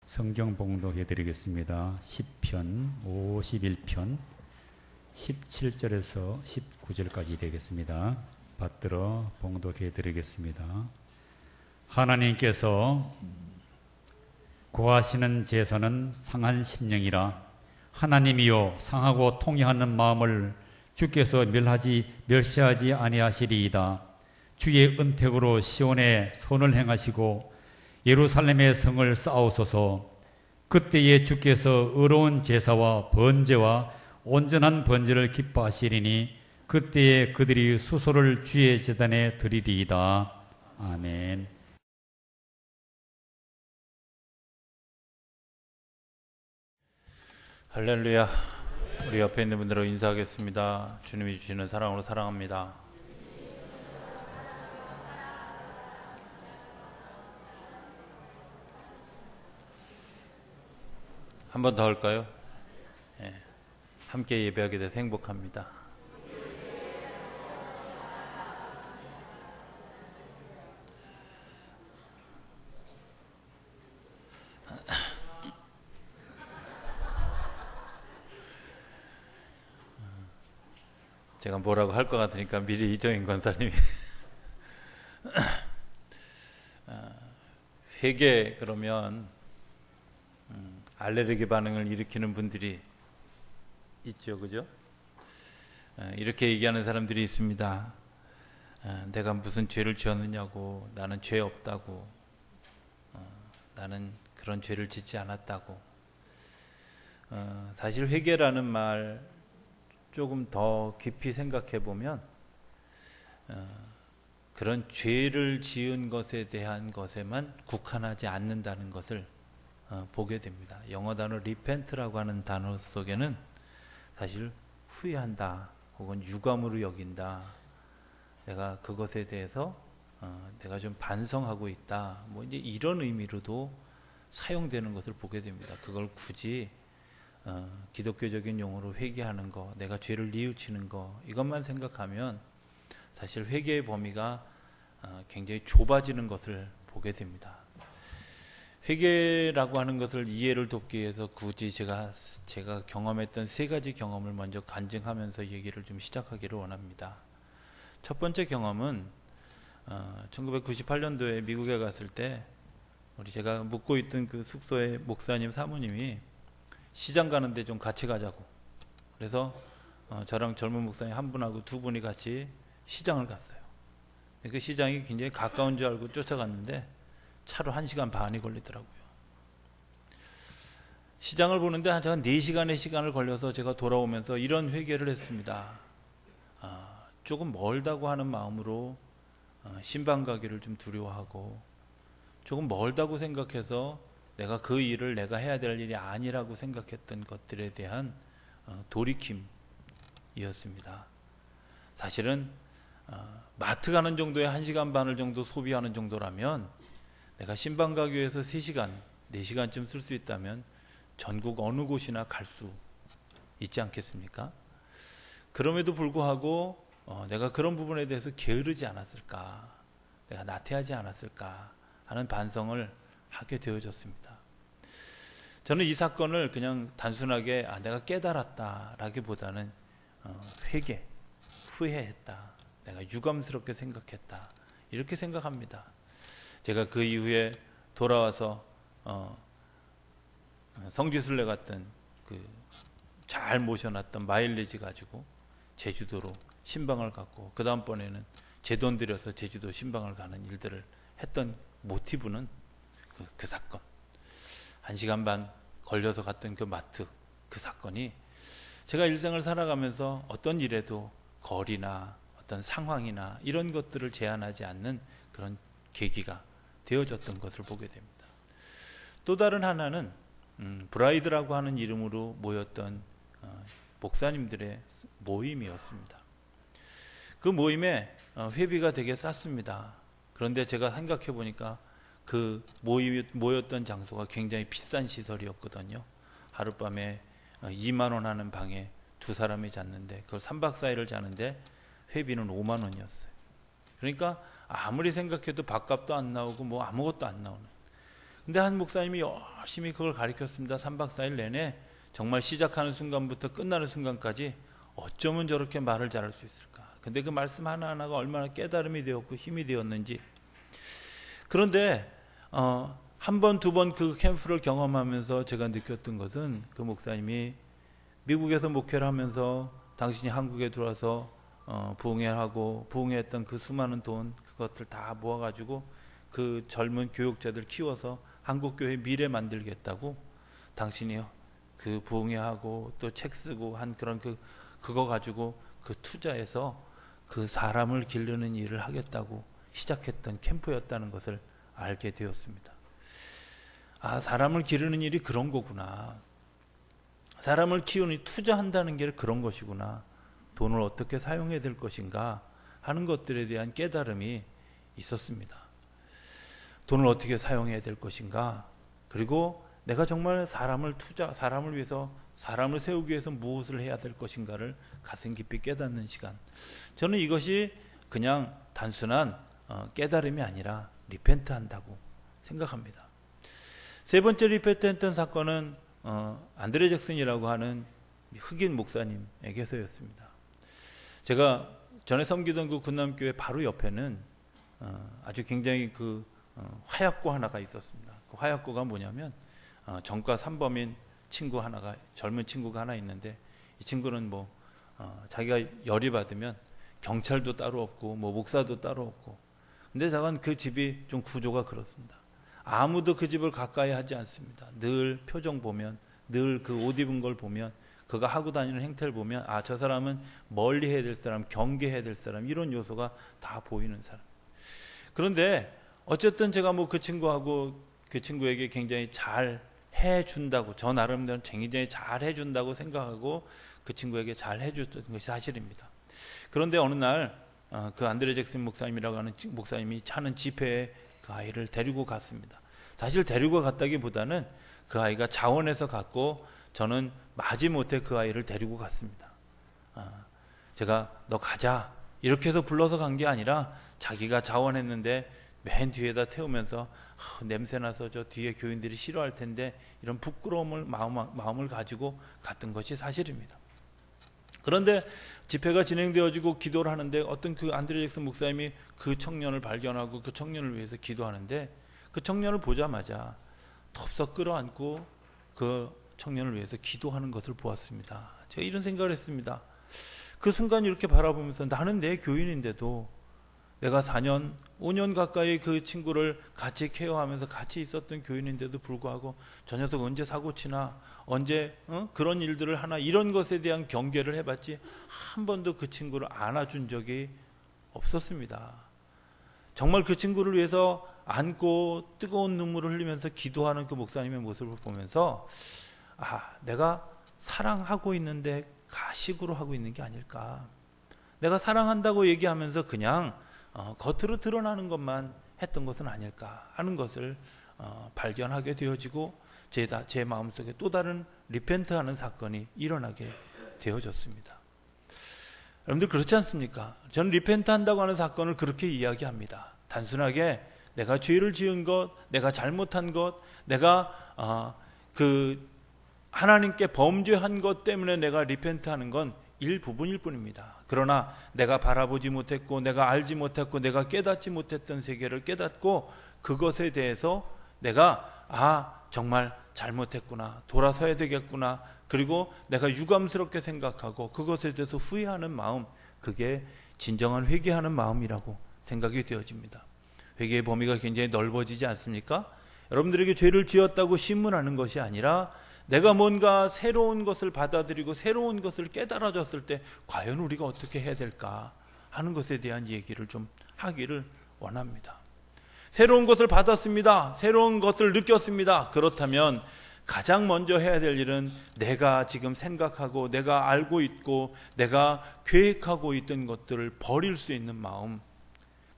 성경 봉독해 드리겠습니다. 10편 51편 17절에서 19절까지 되겠습니다. 받들어 봉독해 드리겠습니다. 하나님께서 구하시는 제사는 상한 심령이라. 하나님이여, 상하고 통회하는 마음을 주께서 멸시하지 아니하시리이다. 주의 은택으로 시온에 선을 행하시고 예루살렘의 성을 쌓으소서. 그때에 주께서 의로운 제사와 번제와 온전한 번제를 기뻐하시리니 그때에 그들이 수소를 주의 제단에 드리리이다. 아멘. 할렐루야. 우리 옆에 있는 분들로 인사하겠습니다. 주님이 주시는 사랑으로 사랑합니다. 한 번 더 할까요? 네. 함께 예배하게 돼서 행복합니다. 제가 뭐라고 할 것 같으니까 미리 이정인 권사님이 회개 그러면 알레르기 반응을 일으키는 분들이 있죠, 그죠? 이렇게 얘기하는 사람들이 있습니다. 내가 무슨 죄를 지었느냐고, 나는 죄 없다고, 나는 그런 죄를 짓지 않았다고. 사실 회개라는 말 조금 더 깊이 생각해 보면 그런 죄를 지은 것에 대한 것에만 국한하지 않는다는 것을 보게 됩니다. 영어 단어 repent라고 하는 단어 속에는 사실 후회한다 혹은 유감으로 여긴다, 내가 그것에 대해서 내가 좀 반성하고 있다, 뭐 이제 이런 의미로도 사용되는 것을 보게 됩니다. 그걸 굳이 기독교적인 용어로 회개하는 거, 내가 죄를 뉘우치는 거, 이것만 생각하면 사실 회개의 범위가 굉장히 좁아지는 것을 보게 됩니다. 회개라고 하는 것을 이해를 돕기 위해서 굳이 제가 경험했던 세 가지 경험을 먼저 간증하면서 얘기를 좀 시작하기를 원합니다. 첫 번째 경험은 1998년도에 미국에 갔을 때 제가 묵고 있던 그 숙소의 목사님 사모님이 시장 가는데 좀 같이 가자고, 그래서 저랑 젊은 목사님 한 분하고 두 분이 같이 시장을 갔어요. 그 시장이 굉장히 가까운 줄 알고 쫓아갔는데 차로 1시간 반이 걸리더라고요. 시장을 보는데 한 4시간의 시간을 걸려서 제가 돌아오면서 이런 회개를 했습니다. 조금 멀다고 하는 마음으로 신방 가기를 좀 두려워하고, 조금 멀다고 생각해서 내가 그 일을 내가 해야 될 일이 아니라고 생각했던 것들에 대한 돌이킴이었습니다. 사실은 마트 가는 정도의 1시간 반을 정도 소비하는 정도라면 내가 신방 가기 위해서 3시간, 4시간쯤 쓸 수 있다면 전국 어느 곳이나 갈 수 있지 않겠습니까? 그럼에도 불구하고 내가 그런 부분에 대해서 게으르지 않았을까, 내가 나태하지 않았을까 하는 반성을 하게 되어졌습니다. 저는 이 사건을 그냥 단순하게 내가 깨달았다라기보다는 회개, 후회했다, 내가 유감스럽게 생각했다, 이렇게 생각합니다. 제가 그 이후에 돌아와서 성지순례 갔던 잘 모셔놨던 마일리지 가지고 제주도로 신방을 갔고, 그 다음번에는 제 돈 들여서 제주도 신방을 가는 일들을 했던 모티브는 그 사건, 1시간 반 걸려서 갔던 그 마트, 그 사건이 제가 일생을 살아가면서 어떤 일에도 거리나 어떤 상황이나 이런 것들을 제한하지 않는 그런 계기가 되어졌던 것을 보게 됩니다. 또 다른 하나는 브라이드라고 하는 이름으로 모였던 목사님들의 모임이었습니다. 그 모임에 회비가 되게 쌌습니다. 그런데 제가 생각해 보니까 그 모였던 장소가 굉장히 비싼 시설이었거든요. 하룻밤에 2만 원 하는 방에 두 사람이 잤는데, 그걸 3박 4일을 자는데 회비는 5만 원이었어요. 그러니까 아무리 생각해도 밥값도 안 나오고 뭐 아무것도 안 나오는, 근데 한 목사님이 열심히 그걸 가르쳤습니다. 3박 4일 내내 정말 시작하는 순간부터 끝나는 순간까지 어쩌면 저렇게 말을 잘할 수 있을까. 근데 그 말씀 하나하나가 얼마나 깨달음이 되었고 힘이 되었는지. 그런데 한 번, 두 번 그 캠프를 경험하면서 제가 느꼈던 것은 그 목사님이 미국에서 목회를 하면서 당신이 한국에 들어와서 부흥회하고 부흥회했던 그 수많은 돈 그것들 다 모아가지고 그 젊은 교육자들 키워서 한국교회 미래 만들겠다고 당신이 그 부흥회하고 또 책 쓰고 한 그런 그거 가지고 그 투자해서 그 사람을 기르는 일을 하겠다고 시작했던 캠프였다는 것을 알게 되었습니다. 아, 사람을 기르는 일이 그런 거구나. 사람을 키우니 투자한다는 게 그런 것이구나. 돈을 어떻게 사용해야 될 것인가 하는 것들에 대한 깨달음이 있었습니다. 돈을 어떻게 사용해야 될 것인가, 그리고 내가 정말 사람을 위해서, 사람을 세우기 위해서 무엇을 해야 될 것인가를 가슴 깊이 깨닫는 시간. 저는 이것이 그냥 단순한 깨달음이 아니라 리펜트 한다고 생각합니다. 세 번째 리펜트 했던 사건은 안드레 잭슨이라고 하는 흑인 목사님에게서였습니다. 제가 전에 섬기던 그 군남교회 바로 옆에는 아주 굉장히 화약고 하나가 있었습니다. 그 화약고가 뭐냐면 전과 3범인 친구 하나가, 젊은 친구가 하나 있는데, 이 친구는 자기가 열이 받으면 경찰도 따로 없고 목사도 따로 없고, 근데 저건 그 집이 좀 구조가 그렇습니다. 아무도 그 집을 가까이 하지 않습니다. 늘 표정 보면, 늘 그 옷 입은 걸 보면, 그가 하고 다니는 행태를 보면, 아, 저 사람은 멀리 해야 될 사람, 경계해야 될 사람, 이런 요소가 다 보이는 사람. 그런데 어쨌든 제가 그 친구하고 그 친구에게 굉장히 잘 해준다고, 저 나름대로 굉장히 잘 해준다고 생각하고 그 친구에게 잘 해줬던 것이 사실입니다. 그런데 어느 날 그 안드레 잭슨 목사님이라고 하는 목사님이 차는 집회에 그 아이를 데리고 갔습니다. 사실 데리고 갔다기보다는 그 아이가 자원해서 갔고, 저는 마지못해 그 아이를 데리고 갔습니다. 제가 너 가자 이렇게 해서 불러서 간 게 아니라 자기가 자원했는데 맨 뒤에다 태우면서 냄새나서 저 뒤에 교인들이 싫어할 텐데, 이런 부끄러움을 마음을 가지고 갔던 것이 사실입니다. 그런데 집회가 진행되어지고 기도를 하는데, 어떤 그 안드레 잭슨 목사님이 그 청년을 발견하고 그 청년을 위해서 기도하는데, 그 청년을 보자마자 덥석 끌어안고 그 청년을 위해서 기도하는 것을 보았습니다. 제가 이런 생각을 했습니다. 그 순간 이렇게 바라보면서, 나는 내 교인인데도 내가 4년, 5년 가까이 그 친구를 같이 케어하면서 같이 있었던 교인인데도 불구하고 저 녀석 언제 사고치나, 언제 그런 일들을 하나, 이런 것에 대한 경계를 해봤지 한 번도 그 친구를 안아준 적이 없었습니다. 정말 그 친구를 위해서 안고 뜨거운 눈물을 흘리면서 기도하는 그 목사님의 모습을 보면서, 아, 내가 사랑하고 있는데 가식으로 하고 있는 게 아닐까. 내가 사랑한다고 얘기하면서 그냥 겉으로 드러나는 것만 했던 것은 아닐까 하는 것을 발견하게 되어지고, 제 마음속에 또 다른 리펜트하는 사건이 일어나게 되어졌습니다. 여러분들 그렇지 않습니까? 저는 리펜트한다고 하는 사건을 그렇게 이야기합니다. 단순하게 내가 죄를 지은 것, 내가 잘못한 것, 내가 하나님께 범죄한 것 때문에 내가 리펜트하는 건 일부분일 뿐입니다. 그러나 내가 바라보지 못했고, 내가 알지 못했고, 내가 깨닫지 못했던 세계를 깨닫고, 그것에 대해서 내가 정말 잘못했구나, 돌아서야 되겠구나, 그리고 내가 유감스럽게 생각하고 그것에 대해서 후회하는 마음, 그게 진정한 회개하는 마음이라고 생각이 되어집니다. 회개의 범위가 굉장히 넓어지지 않습니까? 여러분들에게 죄를 지었다고 신문하는 것이 아니라, 내가 뭔가 새로운 것을 받아들이고 새로운 것을 깨달아졌을 때 과연 우리가 어떻게 해야 될까 하는 것에 대한 얘기를 좀 하기를 원합니다. 새로운 것을 받았습니다. 새로운 것을 느꼈습니다. 그렇다면 가장 먼저 해야 될 일은 내가 지금 생각하고 내가 알고 있고 내가 계획하고 있던 것들을 버릴 수 있는 마음,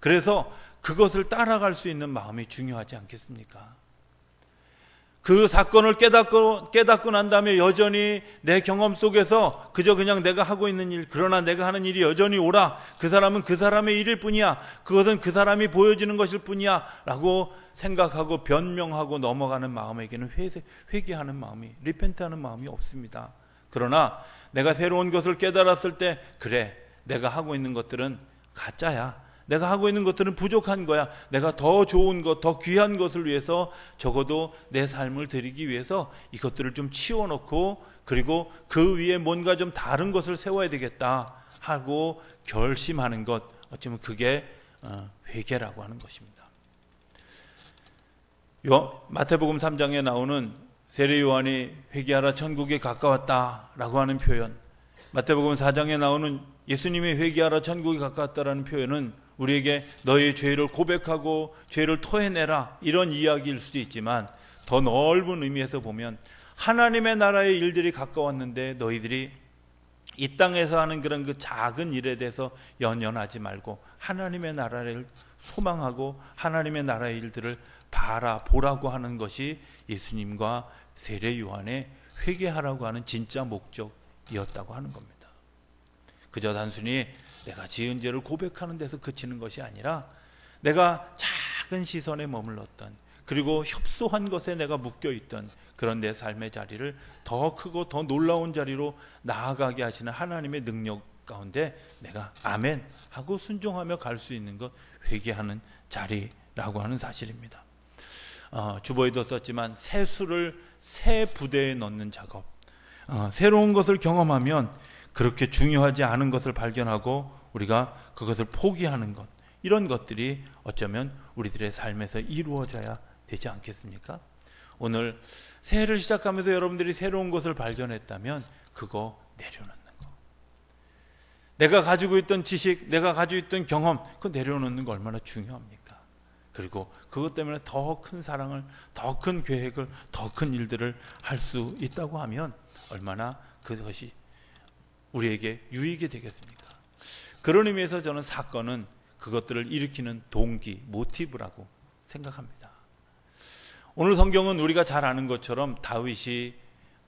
그래서 그것을 따라갈 수 있는 마음이 중요하지 않겠습니까? 그 사건을 깨닫고 난 다음에 여전히 내 경험 속에서 그저 그냥 내가 하고 있는 일, 그러나 내가 하는 일이 여전히 옳아, 그 사람은 그 사람의 일일 뿐이야, 그것은 그 사람이 보여지는 것일 뿐이야 라고 생각하고 변명하고 넘어가는 마음에게는 회개하는 마음이, 리펜트하는 마음이 없습니다. 그러나 내가 새로운 것을 깨달았을 때, 그래, 내가 하고 있는 것들은 가짜야, 내가 하고 있는 것들은 부족한 거야, 내가 더 좋은 것, 더 귀한 것을 위해서 적어도 내 삶을 드리기 위해서 이것들을 좀 치워놓고, 그리고 그 위에 뭔가 좀 다른 것을 세워야 되겠다 하고 결심하는 것, 어쩌면 그게 회개라고 하는 것입니다. 마태복음 3장에 나오는 세례 요한이 회개하라 천국에 가까웠다 라고 하는 표현, 마태복음 4장에 나오는 예수님이 회개하라 천국이 가까웠다라는 표현은 우리에게 너의 죄를 고백하고 죄를 토해내라 이런 이야기일 수도 있지만, 더 넓은 의미에서 보면 하나님의 나라의 일들이 가까웠는데 너희들이 이 땅에서 하는 그런 그 작은 일에 대해서 연연하지 말고 하나님의 나라를 소망하고 하나님의 나라의 일들을 바라보라고 하는 것이 예수님과 세례 요한의 회개하라고 하는 진짜 목적이었다고 하는 겁니다. 그저 단순히 내가 지은 죄를 고백하는 데서 그치는 것이 아니라 내가 작은 시선에 머물렀던, 그리고 협소한 것에 내가 묶여있던 그런 내 삶의 자리를 더 크고 더 놀라운 자리로 나아가게 하시는 하나님의 능력 가운데 내가 아멘 하고 순종하며 갈 수 있는 것, 회개하는 자리라고 하는 사실입니다. 주보에도 썼지만 새수를 새 부대에 넣는 작업, 새로운 것을 경험하면 그렇게 중요하지 않은 것을 발견하고 우리가 그것을 포기하는 것, 이런 것들이 어쩌면 우리들의 삶에서 이루어져야 되지 않겠습니까? 오늘 새해를 시작하면서 여러분들이 새로운 것을 발견했다면 그거 내려놓는 거, 내가 가지고 있던 지식, 내가 가지고 있던 경험, 그거 내려놓는 거 얼마나 중요합니까? 그리고 그것 때문에 더 큰 사랑을, 더 큰 계획을, 더 큰 일들을 할 수 있다고 하면 얼마나 그것이 우리에게 유익이 되겠습니까? 그런 의미에서 저는 사건은 그것들을 일으키는 동기, 모티브라고 생각합니다. 오늘 성경은 우리가 잘 아는 것처럼 다윗이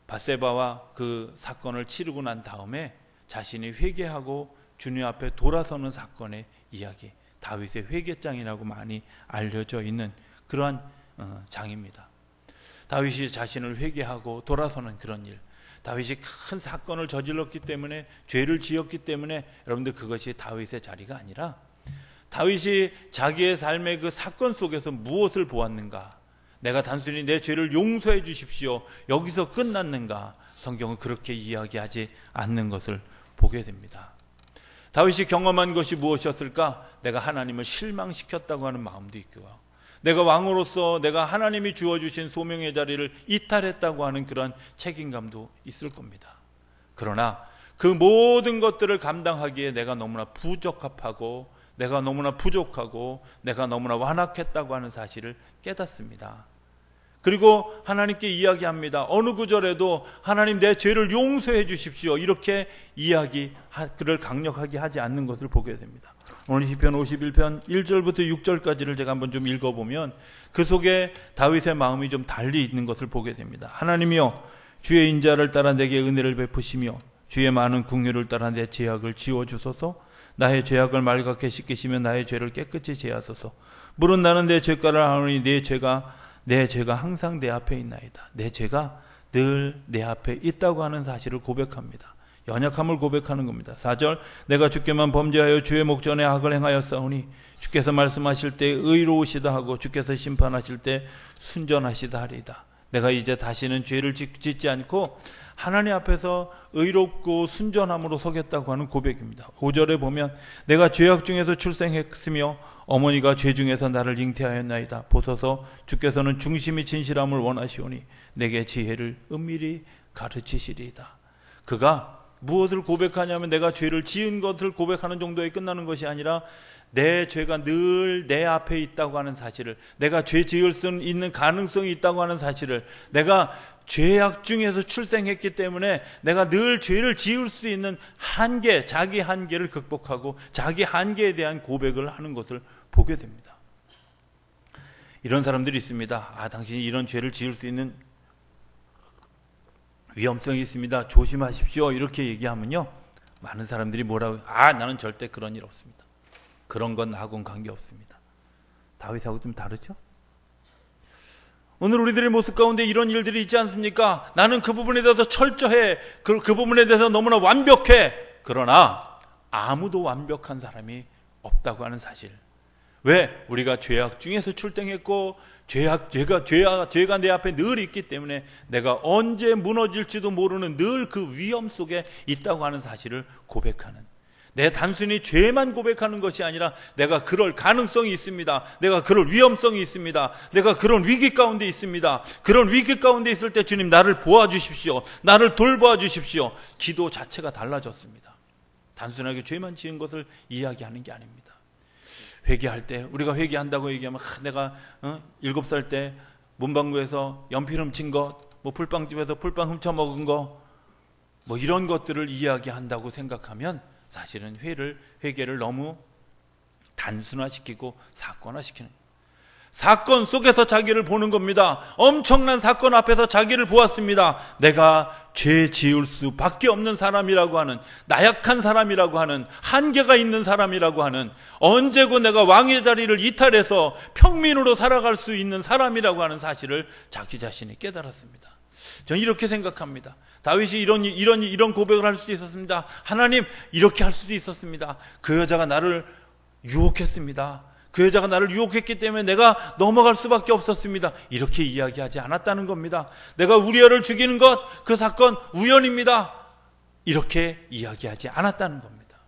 밧세바와 그 사건을 치르고 난 다음에 자신이 회개하고 주님 앞에 돌아서는 사건의 이야기, 다윗의 회개장이라고 많이 알려져 있는 그러한 장입니다. 다윗이 자신을 회개하고 돌아서는 그런 일, 다윗이 큰 사건을 저질렀기 때문에, 죄를 지었기 때문에, 여러분들 그것이 다윗의 자리가 아니라 다윗이 자기의 삶의 그 사건 속에서 무엇을 보았는가, 내가 단순히 내 죄를 용서해 주십시오 여기서 끝났는가, 성경은 그렇게 이야기하지 않는 것을 보게 됩니다. 다윗이 경험한 것이 무엇이었을까? 내가 하나님을 실망시켰다고 하는 마음도 있고요, 내가 왕으로서 내가 하나님이 주어주신 소명의 자리를 이탈했다고 하는 그런 책임감도 있을 겁니다. 그러나 그 모든 것들을 감당하기에 내가 너무나 부적합하고, 내가 너무나 부족하고, 내가 너무나 완악했다고 하는 사실을 깨닫습니다. 그리고 하나님께 이야기합니다. 어느 구절에도 하나님 내 죄를 용서해 주십시오 이렇게 그를 강력하게 하지 않는 것을 보게 됩니다. 오늘 시편 51편 1절부터 6절까지를 제가 한번 좀 읽어보면 그 속에 다윗의 마음이 좀 달리 있는 것을 보게 됩니다. 하나님이여, 주의 인자를 따라 내게 은혜를 베푸시며 주의 많은 긍휼을 따라 내 죄악을 지워주소서. 나의 죄악을 말갛게 씻기시며 나의 죄를 깨끗이 제하소서. 물은 나는 내 죄가를 아노니 내 죄가 항상 내 앞에 있나이다. 내 죄가 늘 내 앞에 있다고 하는 사실을 고백합니다. 연약함을 고백하는 겁니다. 4절, 내가 주께만 범죄하여 주의 목전에 악을 행하였사오니 주께서 말씀하실 때 의로우시다 하고 주께서 심판하실 때 순전하시다 하리이다. 내가 이제 다시는 죄를 짓지 않고 하나님 앞에서 의롭고 순전함으로 서겠다고 하는 고백입니다. 5절에 보면 내가 죄악 중에서 출생했으며 어머니가 죄 중에서 나를 잉태하였나이다. 보소서 주께서는 중심이 진실함을 원하시오니 내게 지혜를 은밀히 가르치시리이다. 그가 무엇을 고백하냐면 내가 죄를 지은 것을 고백하는 정도에 끝나는 것이 아니라 내 죄가 늘 내 앞에 있다고 하는 사실을, 내가 죄 지을 수 있는 가능성이 있다고 하는 사실을, 내가 죄악 중에서 출생했기 때문에 내가 늘 죄를 지을 수 있는 한계, 자기 한계를 극복하고 자기 한계에 대한 고백을 하는 것을 보게 됩니다. 이런 사람들이 있습니다. 당신이 이런 죄를 지을 수 있는 위험성이 있습니다. 조심하십시오. 이렇게 얘기하면요, 많은 사람들이 뭐라고, 나는 절대 그런 일 없습니다. 그런 건 나하고는 관계없습니다. 다윗하고 좀 다르죠? 오늘 우리들의 모습 가운데 이런 일들이 있지 않습니까? 나는 그 부분에 대해서 철저해. 그 부분에 대해서 너무나 완벽해. 그러나 아무도 완벽한 사람이 없다고 하는 사실. 왜? 우리가 죄악 중에서 출생했고 죄가 내 앞에 늘 있기 때문에 내가 언제 무너질지도 모르는 늘 그 위험 속에 있다고 하는 사실을 고백하는, 내 단순히 죄만 고백하는 것이 아니라 내가 그럴 가능성이 있습니다. 내가 그럴 위험성이 있습니다. 내가 그런 위기 가운데 있습니다. 그런 위기 가운데 있을 때 주님 나를 도와주십시오. 나를 돌보아 주십시오. 기도 자체가 달라졌습니다. 단순하게 죄만 지은 것을 이야기하는 게 아닙니다. 회개할 때, 우리가 회개한다고 얘기하면 내가 7살 때 문방구에서 연필 훔친 것, 풀빵집에서 풀빵 훔쳐먹은 거, 이런 것들을 이야기한다고 생각하면 사실은 회개를 너무 단순화시키고 사건화시키는, 사건 속에서 자기를 보는 겁니다. 엄청난 사건 앞에서 자기를 보았습니다. 내가 죄 지을 수밖에 없는 사람이라고 하는, 나약한 사람이라고 하는, 한계가 있는 사람이라고 하는, 언제고 내가 왕의 자리를 이탈해서 평민으로 살아갈 수 있는 사람이라고 하는 사실을 자기 자신이 깨달았습니다. 저는 이렇게 생각합니다. 다윗이 이런 고백을 할 수도 있었습니다. 하나님, 이렇게 할 수도 있었습니다. 그 여자가 나를 유혹했습니다. 그 여자가 나를 유혹했기 때문에 내가 넘어갈 수밖에 없었습니다. 이렇게 이야기하지 않았다는 겁니다. 내가 우리아를 죽이는 것, 그 사건 우연입니다. 이렇게 이야기하지 않았다는 겁니다.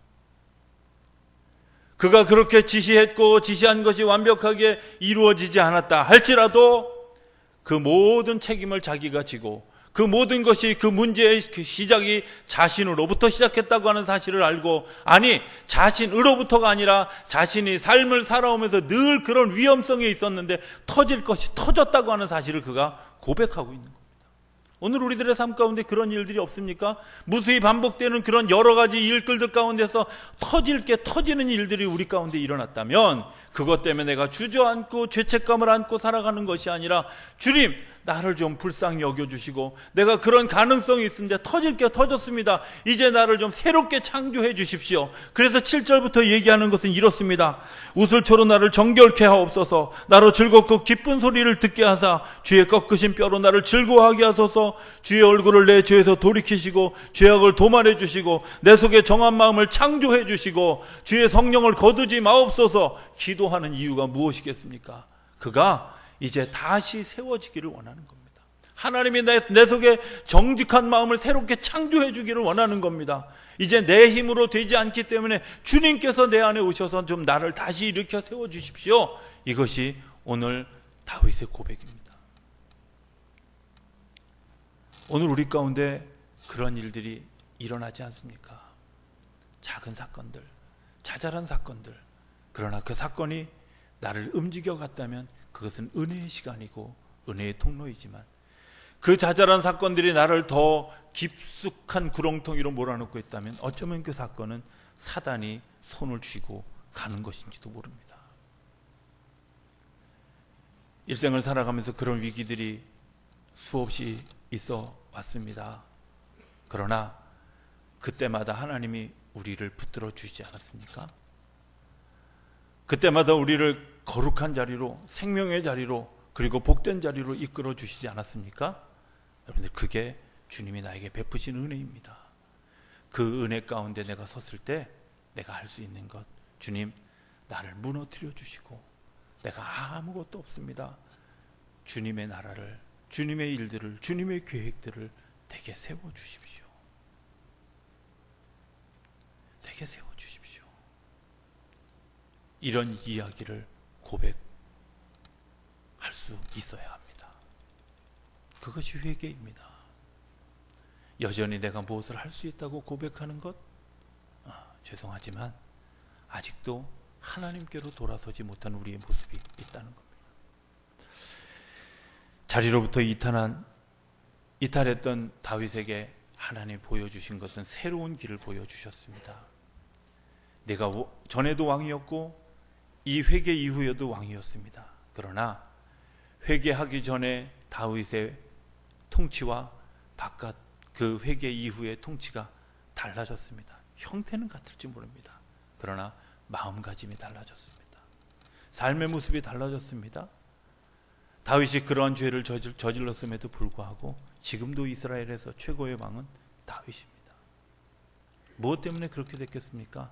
그가 그렇게 지시한 것이 완벽하게 이루어지지 않았다 할지라도 그 모든 책임을 자기가 지고, 그 모든 것이, 그 문제의 시작이 자신으로부터 시작했다고 하는 사실을 알고, 아니 자신으로부터가 아니라 자신이 삶을 살아오면서 늘 그런 위험성에 있었는데 터질 것이 터졌다고 하는 사실을 그가 고백하고 있는 겁니다. 오늘 우리들의 삶 가운데 그런 일들이 없습니까? 무수히 반복되는 그런 여러 가지 일들들 가운데서 터지는 일들이 우리 가운데 일어났다면, 그것 때문에 내가 주저앉고 죄책감을 안고 살아가는 것이 아니라, 주님 나를 좀 불쌍히 여겨주시고, 내가 그런 가능성이 있는데 터질 게 터졌습니다. 이제 나를 좀 새롭게 창조해 주십시오. 그래서 7절부터 얘기하는 것은 이렇습니다. 우슬초로 나를 정결케 하옵소서. 나로 즐겁고 기쁜 소리를 듣게 하사 주의 꺾으신 뼈로 나를 즐거워하게 하소서. 주의 얼굴을 내 죄에서 돌이키시고 죄악을 도말해 주시고 내 속에 정한 마음을 창조해 주시고 주의 성령을 거두지 마옵소서. 기도하는 이유가 무엇이겠습니까? 그가 이제 다시 세워지기를 원하는 겁니다. 하나님이 내 속에 정직한 마음을 새롭게 창조해 주기를 원하는 겁니다. 이제 내 힘으로 되지 않기 때문에 주님께서 내 안에 오셔서 좀 나를 다시 일으켜 세워주십시오. 이것이 오늘 다윗의 고백입니다. 오늘 우리 가운데 그런 일들이 일어나지 않습니까? 작은 사건들, 자잘한 사건들. 그러나 그 사건이 나를 움직여 갔다면 그것은 은혜의 시간이고 은혜의 통로이지만, 그 자잘한 사건들이 나를 더 깊숙한 구렁텅이로 몰아넣고 있다면 어쩌면 그 사건은 사단이 손을 쥐고 가는 것인지도 모릅니다. 일생을 살아가면서 그런 위기들이 수없이 있어 왔습니다. 그러나 그때마다 하나님이 우리를 붙들어 주시지 않았습니까? 그때마다 우리를 거룩한 자리로, 생명의 자리로, 그리고 복된 자리로 이끌어 주시지 않았습니까? 여러분들, 그게 주님이 나에게 베푸신 은혜입니다. 그 은혜 가운데 내가 섰을 때 내가 할 수 있는 것, 주님 나를 무너뜨려 주시고 내가 아무것도 없습니다. 주님의 나라를, 주님의 일들을, 주님의 계획들을 내게 세워주십시오. 내게 세워주십시오. 이런 이야기를 고백할 수 있어야 합니다. 그것이 회개입니다. 여전히 내가 무엇을 할 수 있다고 고백하는 것, 죄송하지만 아직도 하나님께로 돌아서지 못한 우리의 모습이 있다는 겁니다. 자리로부터 이탈했던 다윗에게 하나님 보여주신 것은 새로운 길을 보여주셨습니다. 내가 전에도 왕이었고 이 회개 이후에도 왕이었습니다. 그러나 회개하기 전에 다윗의 통치와 바깥 그 회개 이후의 통치가 달라졌습니다. 형태는 같을지 모릅니다. 그러나 마음가짐이 달라졌습니다. 삶의 모습이 달라졌습니다. 다윗이 그러한 죄를 저질렀음에도 불구하고 지금도 이스라엘에서 최고의 왕은 다윗입니다. 무엇 때문에 그렇게 됐겠습니까?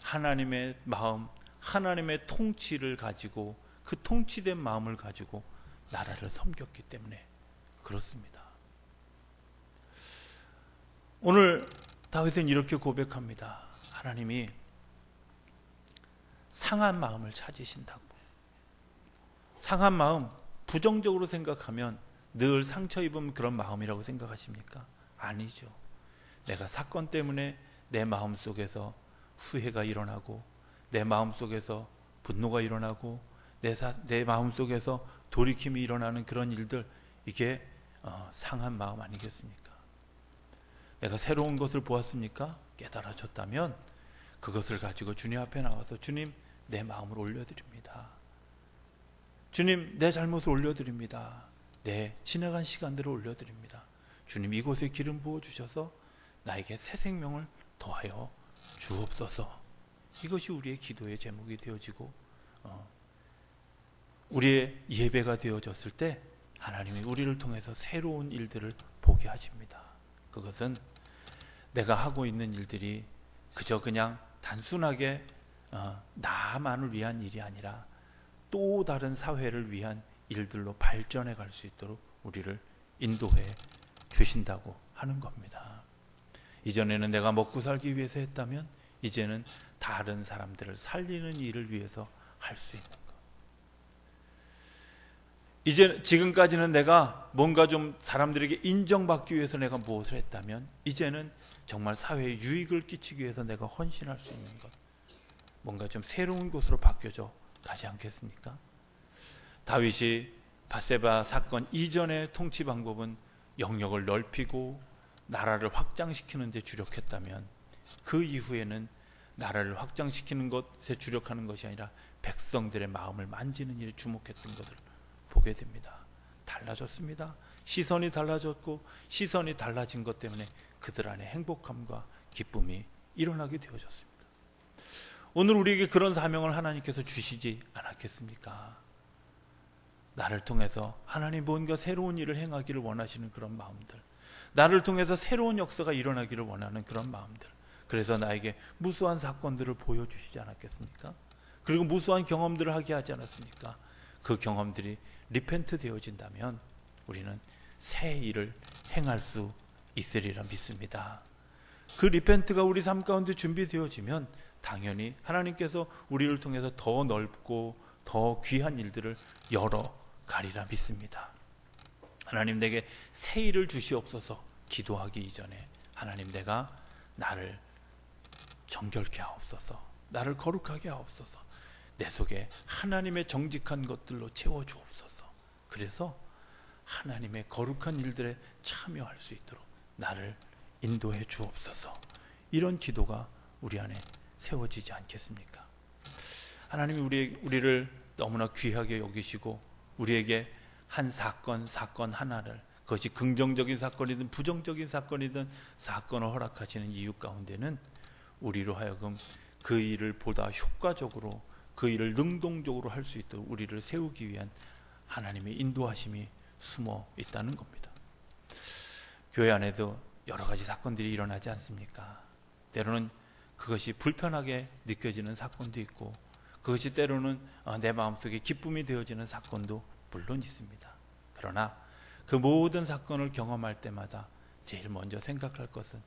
하나님의 마음, 하나님의 통치를 가지고, 그 통치된 마음을 가지고 나라를 섬겼기 때문에 그렇습니다. 오늘 다윗은 이렇게 고백합니다. 하나님이 상한 마음을 찾으신다고. 상한 마음, 부정적으로 생각하면 늘 상처 입은 그런 마음이라고 생각하십니까? 아니죠. 내가 사건 때문에 내 마음속에서 후회가 일어나고, 내 마음속에서 분노가 일어나고, 내 마음속에서 돌이킴이 일어나는 그런 일들, 이게 상한 마음 아니겠습니까? 내가 새로운 것을 보았습니까? 깨달아졌다면 그것을 가지고 주님 앞에 나와서 주님, 내 마음을 올려드립니다. 주님, 내 잘못을 올려드립니다. 내 지나간 시간들을 올려드립니다. 주님, 이곳에 기름 부어주셔서 나에게 새 생명을 더하여 주옵소서. 이것이 우리의 기도의 제목이 되어지고 우리의 예배가 되어졌을 때 하나님이 우리를 통해서 새로운 일들을 보게 하십니다. 그것은 내가 하고 있는 일들이 그저 그냥 단순하게 나만을 위한 일이 아니라 또 다른 사회를 위한 일들로 발전해 갈 수 있도록 우리를 인도해 주신다고 하는 겁니다. 이전에는 내가 먹고 살기 위해서 했다면 이제는 다른 사람들을 살리는 일을 위해서 할 수 있는 것. 지금까지는 내가 뭔가 좀 사람들에게 인정받기 위해서 내가 무엇을 했다면 이제는 정말 사회에 유익을 끼치기 위해서 내가 헌신할 수 있는 것. 뭔가 좀 새로운 곳으로 바뀌어져 가지 않겠습니까? 다윗이 밧세바 사건 이전의 통치 방법은 영역을 넓히고 나라를 확장시키는 데 주력했다면 그 이후에는 나라를 확장시키는 것에 주력하는 것이 아니라 백성들의 마음을 만지는 일에 주목했던 것을 보게 됩니다. 달라졌습니다. 시선이 달라졌고 시선이 달라진 것 때문에 그들 안에 행복함과 기쁨이 일어나게 되어졌습니다. 오늘 우리에게 그런 사명을 하나님께서 주시지 않았겠습니까? 나를 통해서 하나님 뭔가 새로운 일을 행하기를 원하시는 그런 마음들, 나를 통해서 새로운 역사가 일어나기를 원하는 그런 마음들, 그래서 나에게 무수한 사건들을 보여주시지 않았겠습니까? 그리고 무수한 경험들을 하게 하지 않았습니까? 그 경험들이 리펜트 되어진다면 우리는 새 일을 행할 수 있으리라 믿습니다. 그 리펜트가 우리 삶 가운데 준비되어지면 당연히 하나님께서 우리를 통해서 더 넓고 더 귀한 일들을 열어가리라 믿습니다. 하나님, 내게 새 일을 주시옵소서. 기도하기 이전에 하나님, 내가 나를 정결케 하옵소서, 나를 거룩하게 하옵소서, 내 속에 하나님의 정직한 것들로 채워주옵소서. 그래서 하나님의 거룩한 일들에 참여할 수 있도록 나를 인도해 주옵소서. 이런 기도가 우리 안에 세워지지 않겠습니까? 하나님이 우리를 너무나 귀하게 여기시고 우리에게 한 사건 하나를, 그것이 긍정적인 사건이든 부정적인 사건이든 사건을 허락하시는 이유 가운데는 우리로 하여금 그 일을 보다 효과적으로, 그 일을 능동적으로 할 수 있도록 우리를 세우기 위한 하나님의 인도하심이 숨어 있다는 겁니다. 교회 안에도 여러 가지 사건들이 일어나지 않습니까? 때로는 그것이 불편하게 느껴지는 사건도 있고, 그것이 때로는 내 마음속에 기쁨이 되어지는 사건도 물론 있습니다. 그러나 그 모든 사건을 경험할 때마다 제일 먼저 생각할 것은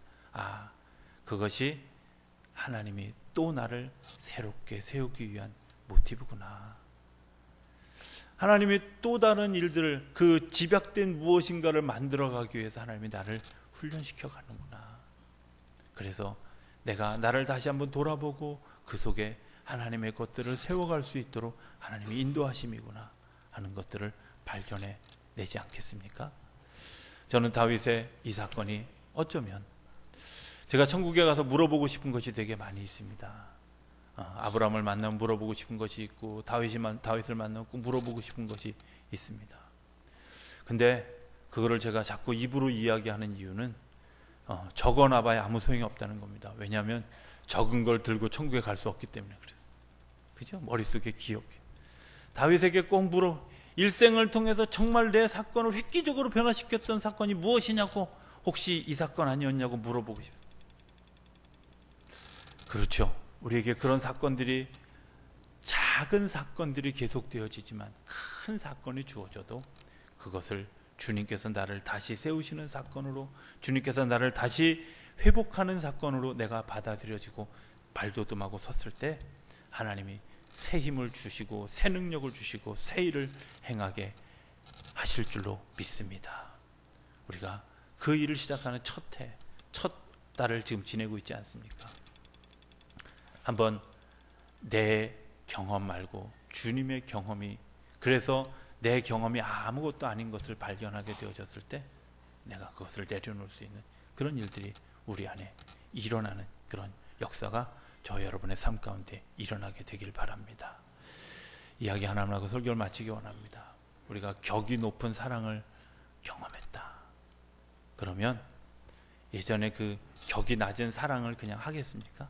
그것이 하나님이 또 나를 새롭게 세우기 위한 모티브구나. 하나님이 또 다른 일들을, 그 집약된 무엇인가를 만들어가기 위해서 하나님이 나를 훈련시켜 가는구나. 그래서 내가 나를 다시 한번 돌아보고 그 속에 하나님의 것들을 세워갈 수 있도록 하나님이 인도하심이구나 하는 것들을 발견해 내지 않겠습니까? 저는 다윗의 이 사건이 어쩌면 제가 천국에 가서 물어보고 싶은 것이 되게 많이 있습니다. 아브라함을 만나면 물어보고 싶은 것이 있고, 다윗을 만나면 꼭 물어보고 싶은 것이 있습니다. 근데 그거를 제가 자꾸 입으로 이야기하는 이유는 적어놔봐야 아무 소용이 없다는 겁니다. 왜냐하면 적은 걸 들고 천국에 갈 수 없기 때문에 그래요. 그죠? 머릿속에 기억해. 다윗에게 꼭 물어, 일생을 통해서 정말 내 사건을 획기적으로 변화시켰던 사건이 무엇이냐고, 혹시 이 사건 아니었냐고 물어보고 싶어요. 그렇죠. 우리에게 그런 사건들이, 작은 사건들이 계속되어지지만 큰 사건이 주어져도 그것을 주님께서 나를 다시 세우시는 사건으로, 주님께서 나를 다시 회복하는 사건으로 내가 받아들여지고 발돋움하고 섰을 때 하나님이 새 힘을 주시고 새 능력을 주시고 새 일을 행하게 하실 줄로 믿습니다. 우리가 그 일을 시작하는 첫 달을 지금 지내고 있지 않습니까? 한번 내 경험 말고 주님의 경험이, 그래서 내 경험이 아무것도 아닌 것을 발견하게 되어졌을 때 내가 그것을 내려놓을 수 있는 그런 일들이 우리 안에 일어나는 그런 역사가 저 여러분의 삶 가운데 일어나게 되길 바랍니다. 이야기 하나만 하고 설교를 마치기 원합니다. 우리가 격이 높은 사랑을 경험했다. 그러면 예전에 그 격이 낮은 사랑을 그냥 하겠습니까?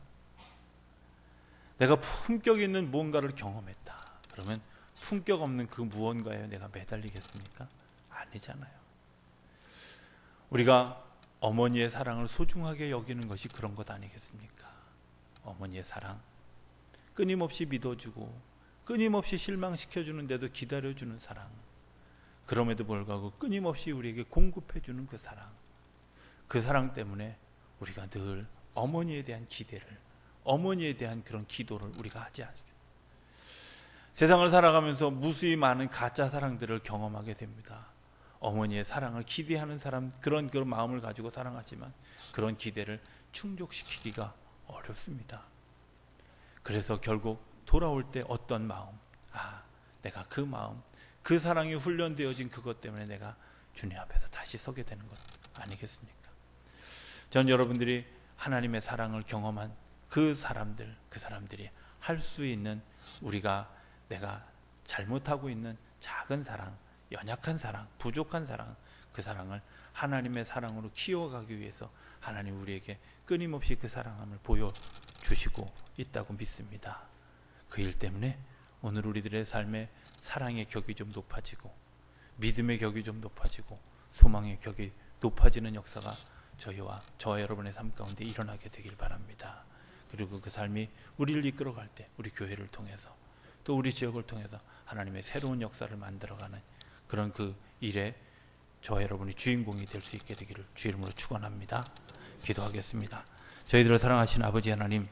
내가 품격 있는 무언가를 경험했다. 그러면 품격 없는 그 무언가에 내가 매달리겠습니까? 아니잖아요. 우리가 어머니의 사랑을 소중하게 여기는 것이 그런 것 아니겠습니까? 어머니의 사랑, 끊임없이 믿어주고 끊임없이 실망시켜주는데도 기다려주는 사랑, 그럼에도 불구하고 끊임없이 우리에게 공급해주는 그 사랑, 그 사랑 때문에 우리가 늘 어머니에 대한 기대를, 어머니에 대한 그런 기도를 우리가 하지 않습니다. 세상을 살아가면서 무수히 많은 가짜 사랑들을 경험하게 됩니다. 어머니의 사랑을 기대하는 사람, 그런 마음을 가지고 사랑하지만 그런 기대를 충족시키기가 어렵습니다. 그래서 결국 돌아올 때 어떤 마음, 내가 그 마음, 그 사랑이 훈련되어진 그것 때문에 내가 주님 앞에서 다시 서게 되는 것 아니겠습니까? 전 여러분들이 하나님의 사랑을 경험한 그 사람들이 할 수 있는, 내가 잘못하고 있는 작은 사랑, 연약한 사랑, 부족한 사랑, 그 사랑을 하나님의 사랑으로 키워가기 위해서 하나님 우리에게 끊임없이 그 사랑함을 보여주시고 있다고 믿습니다. 그 일 때문에 오늘 우리들의 삶에 사랑의 격이 좀 높아지고 믿음의 격이 좀 높아지고 소망의 격이 높아지는 역사가 저와 여러분의 삶 가운데 일어나게 되길 바랍니다. 그리고 그 삶이 우리를 이끌어갈 때 우리 교회를 통해서 또 우리 지역을 통해서 하나님의 새로운 역사를 만들어가는 그런 그 일에 저와 여러분이 주인공이 될 수 있게 되기를 주 이름으로 축원합니다. 기도하겠습니다. 저희들을 사랑하신 아버지 하나님,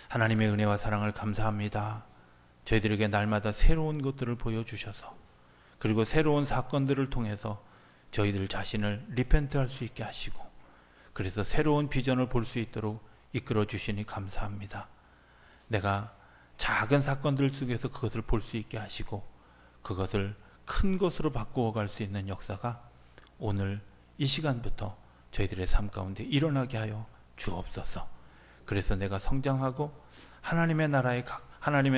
하나님의 은혜와 사랑을 감사합니다. 저희들에게 날마다 새로운 것들을 보여주셔서, 그리고 새로운 사건들을 통해서 저희들 자신을 리펜트할 수 있게 하시고, 그래서 새로운 비전을 볼 수 있도록 이끌어 주시니 감사합니다. 내가 작은 사건들 속에서 그것을 볼 수 있게 하시고 그것을 큰 것으로 바꾸어 갈 수 있는 역사가 오늘 이 시간부터 저희들의 삶 가운데 일어나게 하여 주옵소서. 그래서 내가 성장하고 하나님의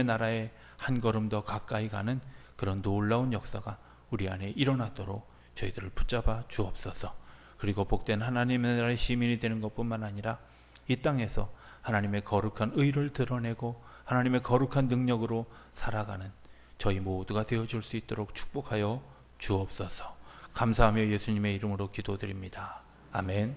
나라에 한 걸음 더 가까이 가는 그런 놀라운 역사가 우리 안에 일어나도록 저희들을 붙잡아 주옵소서. 그리고 복된 하나님의 나라의 시민이 되는 것뿐만 아니라 이 땅에서 하나님의 거룩한 의를 드러내고 하나님의 거룩한 능력으로 살아가는 저희 모두가 되어줄 수 있도록 축복하여 주옵소서. 감사하며 예수님의 이름으로 기도드립니다. 아멘.